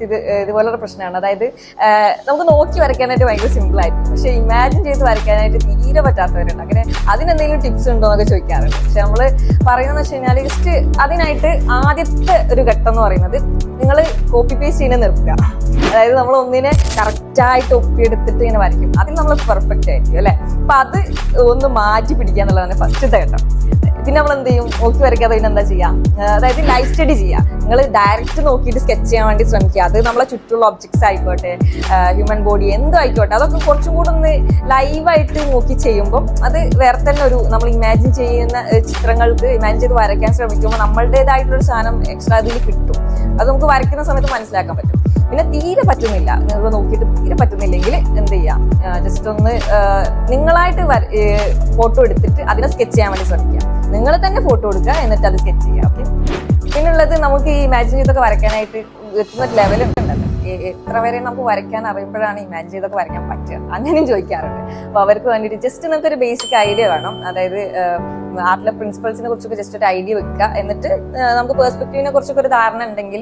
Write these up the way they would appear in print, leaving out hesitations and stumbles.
ഇതുപോലുള്ള പ്രശ്നമാണ്. അതായത് നമുക്ക് നോക്കി വരയ്ക്കാനായിട്ട് ഭയങ്കര സിമ്പിൾ ആയിരിക്കും, പക്ഷെ ഇമാജിൻ ചെയ്ത് വരയ്ക്കാനായിട്ട് തീരെ പറ്റാത്തവരുണ്ട്. അങ്ങനെ അതിനെന്തെങ്കിലും ടിപ്സ് ഉണ്ടോ എന്നൊക്കെ ചോദിക്കാറുണ്ട്. പക്ഷെ നമ്മൾ പറയുന്നതെന്ന് വെച്ച് കഴിഞ്ഞാൽ ജസ്റ്റ് അതിനായിട്ട് ആദ്യത്തെ ഒരു ഘട്ടം എന്ന് പറയുന്നത് നിങ്ങൾ കോപ്പി പേസ്റ്റ് ചെയ്യുന്നത് നിർത്തുക. അതായത് നമ്മൾ ഒന്നിനെ കറക്റ്റായിട്ട് ഒപ്പിയെടുത്തിട്ട് ഇങ്ങനെ വരയ്ക്കും, അതിൽ നമ്മൾ പെർഫെക്റ്റ് ആയിരിക്കും അല്ലെ. അപ്പൊ അത് ഒന്ന് മാറ്റി പിടിക്കുക എന്നുള്ളതാണ് ഫസ്റ്റത്തെ ഘട്ടം. പിന്നെ നമ്മൾ എന്ത് ചെയ്യും, നോക്കി വരയ്ക്കാതെ പിന്നെ എന്താ ചെയ്യാം, അതായത് ലൈഫ് സ്റ്റഡി ചെയ്യുക. നിങ്ങൾ ഡയറക്റ്റ് നോക്കിയിട്ട് സ്കെച്ച് ചെയ്യാൻ വേണ്ടി ശ്രമിക്കുക. അത് നമ്മളെ ചുറ്റുള്ള ഒബ്ജക്ട്സ് ആയിക്കോട്ടെ, ഹ്യൂമൻ ബോഡി എന്തും ആയിക്കോട്ടെ, അതൊക്കെ കുറച്ചും കൂടെ ഒന്ന് ലൈവായിട്ട് നോക്കി ചെയ്യുമ്പോൾ അത് വേറെ തന്നെ ഒരു നമ്മൾ ഇമാജിൻ ചെയ്യുന്ന ചിത്രങ്ങൾക്ക് ഇമാജിൻ ചെയ്ത് വരയ്ക്കാൻ ശ്രമിക്കുമ്പോൾ നമ്മളുടേതായിട്ടുള്ളൊരു സാധനം എക്സ്ട്രാ അതിൽ കിട്ടും. അത് നമുക്ക് വരയ്ക്കുന്ന സമയത്ത് മനസ്സിലാക്കാൻ പറ്റും. പിന്നെ തീരെ പറ്റുന്നില്ല, നിങ്ങൾ നോക്കിയിട്ട് തീരെ പറ്റുന്നില്ലെങ്കിൽ എന്ത് ചെയ്യാം, ജസ്റ്റ് ഒന്ന് നിങ്ങളായിട്ട് ഫോട്ടോ എടുത്തിട്ട് അതിനെ സ്കെച്ച് ചെയ്യാൻ വേണ്ടി ശ്രമിക്കുക. നിങ്ങൾ തന്നെ ഫോട്ടോ എടുക്കുക, എന്നിട്ട് അത് സ്കെച്ച് ചെയ്യുക. ഓക്കെ. പിന്നുള്ളത് നമുക്ക് ഈ ഇമാജിൻ ചെയ്തൊക്കെ വരയ്ക്കാനായിട്ട് എത്തുന്ന ലെവലൊക്കെ ഉണ്ടല്ലോ. എത്ര വരെ നമുക്ക് വരയ്ക്കാൻ അറിയുമ്പോഴാണ് ഇമാജിൻ ചെയ്തൊക്കെ വരയ്ക്കാൻ പറ്റുക, അങ്ങനെയും ചോദിക്കാറുണ്ട്. അപ്പൊ അവർക്ക് വേണ്ടിയിട്ട് ജസ്റ്റ് നിങ്ങൾക്ക് ഒരു ബേസിക് ഐഡിയ വേണം. അതായത് ആർട്ടിലെ പ്രിൻസിപ്പൾസിനെ കുറിച്ചൊക്കെ ജസ്റ്റ് ഒരു ഐഡിയ വെക്കുക. എന്നിട്ട് നമുക്ക് പെർസ്പെക്റ്റീവിനെ കുറിച്ചൊക്കെ ഒരു ധാരണ ഉണ്ടെങ്കിൽ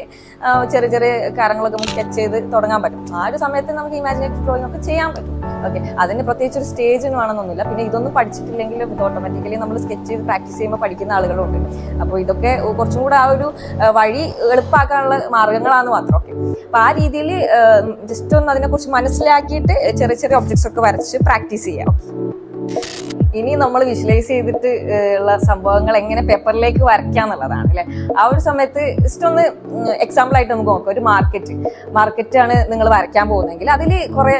ചെറിയ ചെറിയ കാര്യങ്ങളൊക്കെ നമുക്ക് സ്കെച്ച് ചെയ്ത് തുടങ്ങാൻ പറ്റും. ആ ഒരു സമയത്ത് നമുക്ക് ഇമാജിനേറ്റീവ് ഡ്രോയിങ് ഒക്കെ ചെയ്യാൻ പറ്റും. ഓക്കെ. അതിന് പ്രത്യേകിച്ച് ഒരു സ്റ്റേജിന് വേണമെന്നൊന്നുമില്ല. പിന്നെ ഇതൊന്നും പഠിച്ചിട്ടില്ലെങ്കിലും ഇത് ഓട്ടോമാറ്റിക്കലി നമ്മൾ സ്കെച്ച് ചെയ്ത് പ്രാക്ടീസ് ചെയ്യുമ്പോൾ പഠിക്കുന്ന ആളുകളുണ്ട്. അപ്പോൾ ഇതൊക്കെ കുറച്ചും കൂടെ ആ ഒരു വഴി എളുപ്പമാക്കാനുള്ള മാർഗങ്ങളാണെന്ന് മാത്രം. ഓക്കെ. അപ്പൊ ആ രീതിയിൽ ജസ്റ്റ് ഒന്ന് അതിനെക്കുറിച്ച് മനസ്സിലാക്കിയിട്ട് ചെറിയ ചെറിയ ഒബ്ജക്ട്സ് ഒക്കെ വരച്ച് പ്രാക്ടീസ് ചെയ്യാം. ഇനി നമ്മൾ വിഷ്വലൈസ് ചെയ്തിട്ട് ഉള്ള സംഭവങ്ങൾ എങ്ങനെ പേപ്പറിലേക്ക് വരയ്ക്കാന്നുള്ളതാണ് അല്ലെ. ആ ഒരു സമയത്ത് ജസ്റ്റ് ഒന്ന് എക്സാമ്പിൾ ആയിട്ട് നമുക്ക് നോക്കാം. ഒരു മാർക്കറ്റാണ് നിങ്ങൾ വരയ്ക്കാൻ പോകുന്നതെങ്കിൽ അതിൽ കുറെ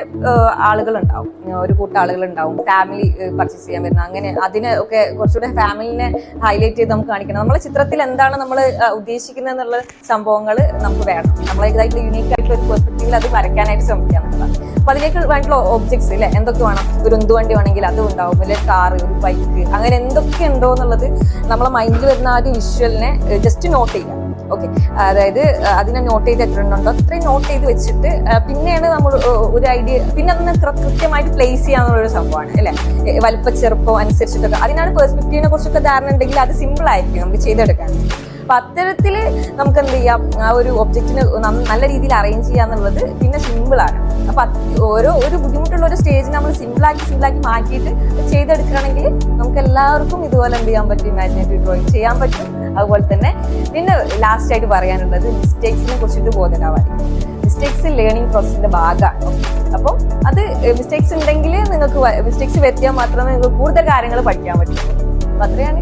ആളുകൾ ഉണ്ടാവും, ഒരു കൂട്ടം ആളുകൾ ഉണ്ടാവും, ഫാമിലി പർച്ചേസ് ചെയ്യാൻ വരുന്ന, അങ്ങനെ അതിനെ ഒക്കെ കുറച്ചുകൂടെ ഫാമിലിനെ ഹൈലൈറ്റ് ചെയ്ത് നമുക്ക് കാണിക്കണം. നമ്മളെ ചിത്രത്തിൽ എന്താണ് നമ്മൾ ഉദ്ദേശിക്കുന്നത് എന്നുള്ള സംഭവങ്ങൾ നമുക്ക് വേണം. നമ്മളേതായിട്ടുള്ള യുണീക്ക് ആയിട്ടുള്ള ഒരു പെർസ്പെക്റ്റീവിൽ അത് വരയ്ക്കാനായിട്ട് ശ്രമിക്കുക എന്നുള്ളതാണ്. അപ്പൊ അതിലേക്ക് വേണ്ടിയുള്ള ഒബ്ജക്ട്സ് ഇല്ലേ, എന്തൊക്കെ വേണം, ഒരു ഉന്തുവണ്ടി വേണമെങ്കിൽ അതും ഉണ്ടാവും, അല്ലെങ്കിൽ കാറ്, ഒരു ബൈക്ക്, അങ്ങനെ എന്തൊക്കെ ഉണ്ടോ എന്നുള്ളത് നമ്മളെ മൈൻഡിൽ വരുന്ന ആ ഒരു വിഷ്വലിനെ ജസ്റ്റ് നോട്ട് ചെയ്യുക. ഓക്കെ. അതായത് അതിനെ നോട്ട് ചെയ്ത് എത്ര ഉണ്ടോ അത്രയും നോട്ട് ചെയ്ത് വെച്ചിട്ട് പിന്നെയാണ് നമ്മൾ ഒരു ഐഡിയ, പിന്നെ അതിനെ കൃത്യമായിട്ട് പ്ലേസ് ചെയ്യാന്നുള്ളൊരു സംഭവമാണ് അല്ലെ. വലുപ്പ ചെറുപ്പം അനുസരിച്ചിട്ടൊക്കെ അതിനാണ് പെർസ്പെക്റ്റീവിനെ കുറിച്ചൊക്കെ ധാരണ ഉണ്ടെങ്കിൽ അത് സിമ്പിൾ ആയിരിക്കും നമുക്ക് ചെയ്തെടുക്കാൻ. അപ്പൊ അത്തരത്തില് നമുക്ക് എന്ത് ചെയ്യാം, ആ ഒരു ഒബ്ജക്റ്റിന് നല്ല രീതിയിൽ അറേഞ്ച് ചെയ്യാന്നുള്ളത് പിന്നെ സിമ്പിളാണ്. അപ്പൊ ഒരു ബുദ്ധിമുട്ടുള്ള ഒരു സ്റ്റേജ് നമ്മൾ സിമ്പിളാക്കി മാറ്റിയിട്ട് ചെയ്തെടുക്കുകയാണെങ്കിൽ നമുക്ക് എല്ലാവർക്കും ഇതുപോലെ എന്ത് ചെയ്യാൻ പറ്റും, ഇമാജിനേറ്റീവ് ഡ്രോയിങ് ചെയ്യാൻ പറ്റും. അതുപോലെ തന്നെ പിന്നെ ലാസ്റ്റ് ആയിട്ട് പറയാനുള്ളത് മിസ്റ്റേക്സിനെ കുറിച്ചിട്ട് ബോധവാനായിരിക്കും. മിസ്റ്റേക്സ് ലേണിംഗ് പ്രോസസ്സിന്റെ ഭാഗമാണ്. അപ്പോൾ അത് മിസ്റ്റേക്സ് ഉണ്ടെങ്കിൽ നിങ്ങൾക്ക് മിസ്റ്റേക്സ് വരുത്തിയാൽ മാത്രമേ നിങ്ങൾക്ക് കൂടുതൽ കാര്യങ്ങൾ പഠിക്കാൻ പറ്റുള്ളൂ. അപ്പൊ അത്രയാണ്.